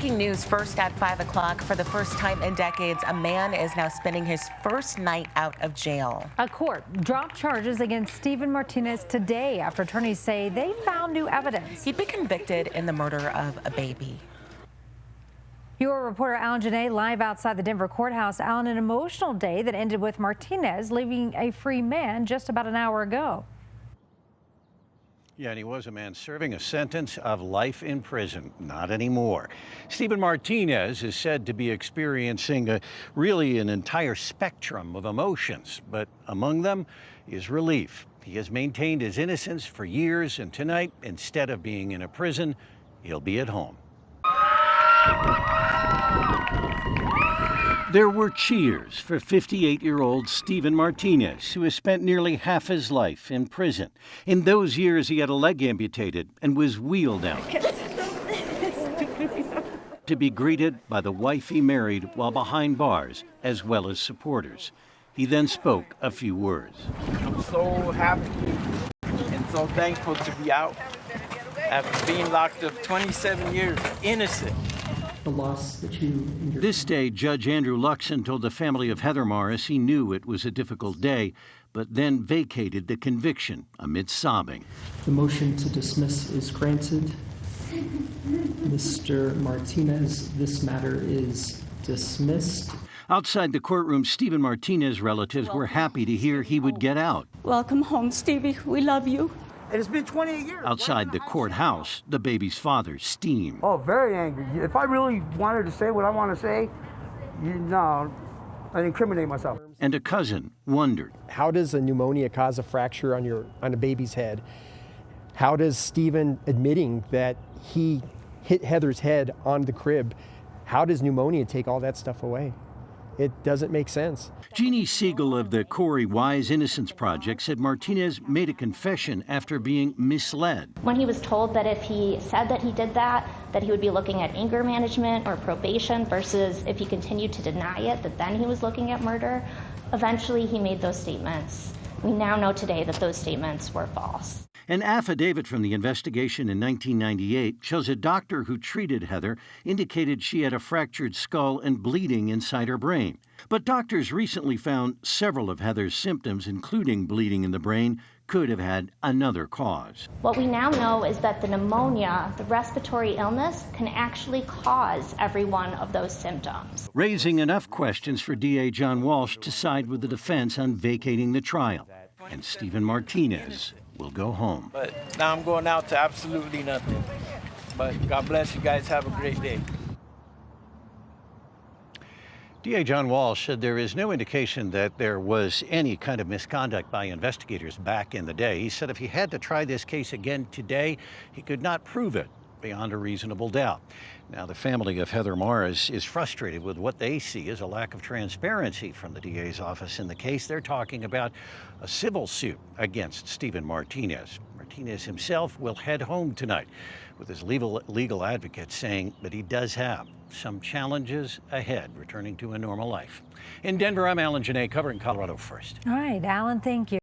Breaking news first at 5 o'clock. For the first time in decades, a man is now spending his first night out of jail. A court dropped charges against Stephen Martinez today after attorneys say they found new evidence. He'd been convicted in the murder of a baby. Your reporter Alan Janae live outside the Denver courthouse. Alan, an emotional day that ended with Martinez leaving a free man just about an hour ago. Yeah, and he was a man serving a sentence of life in prison. Not anymore. Stephen Martinez is said to be experiencing really an entire spectrum of emotions, but among them is relief. He has maintained his innocence for years, and tonight, instead of being in a prison, he'll be at home. There were cheers for 58-year-old Stephen Martinez, who has spent nearly half his life in prison. In those years, he had a leg amputated and was wheeled out to be greeted by the wife he married while behind bars, as well as supporters. He then spoke a few words. I'm so happy and so thankful to be out after being locked up 27 years, innocent. The loss that you endured. This day, Judge Andrew Luxon told the family of Heather Morris he knew it was a difficult day, but then vacated the conviction amid sobbing. The motion to dismiss is granted. Mr. Martinez, this matter is dismissed. Outside the courtroom, Stephen Martinez relatives were happy to hear he would get out. Welcome home, Stevie. We love you. And it's been 28 years. Outside the courthouse, the baby's father steamed. Oh, very angry. If I really wanted to say what I want to say, no, I'd incriminate myself. And a cousin wondered. How does a pneumonia cause a fracture on a baby's head? How does Stephen admitting that he hit Heather's head on the crib, how does pneumonia take all that stuff away? It doesn't make sense. Jeannie Siegel of the Corey Wise Innocence Project said Martinez made a confession after being misled. When he was told that if he said that he did that he would be looking at anger management or probation versus if he continued to deny it, that then he was looking at murder, eventually he made those statements. We now know today that those statements were false. An affidavit from the investigation in 1998 shows a doctor who treated Heather indicated she had a fractured skull and bleeding inside her brain. But doctors recently found several of Heather's symptoms, including bleeding in the brain, could have had another cause. What we now know is that the pneumonia, the respiratory illness, can actually cause every one of those symptoms. Raising enough questions for DA John Walsh to side with the defense on vacating the trial. And Stephen Martinez will go home. But now I'm going out to absolutely nothing. But God bless you guys. Have a great day. DA John Walsh said there is no indication that there was any kind of misconduct by investigators back in the day. He said if he had to try this case again today, he could not prove it beyond a reasonable doubt. Now, the family of Heather Morris is frustrated with what they see as a lack of transparency from the DA's office in the case. They're talking about a civil suit against Stephen Martinez. Martinez himself will head home tonight with his legal advocate saying that he does have some challenges ahead returning to a normal life. In Denver, I'm Alan Janae covering Colorado First. All right, Alan, thank you.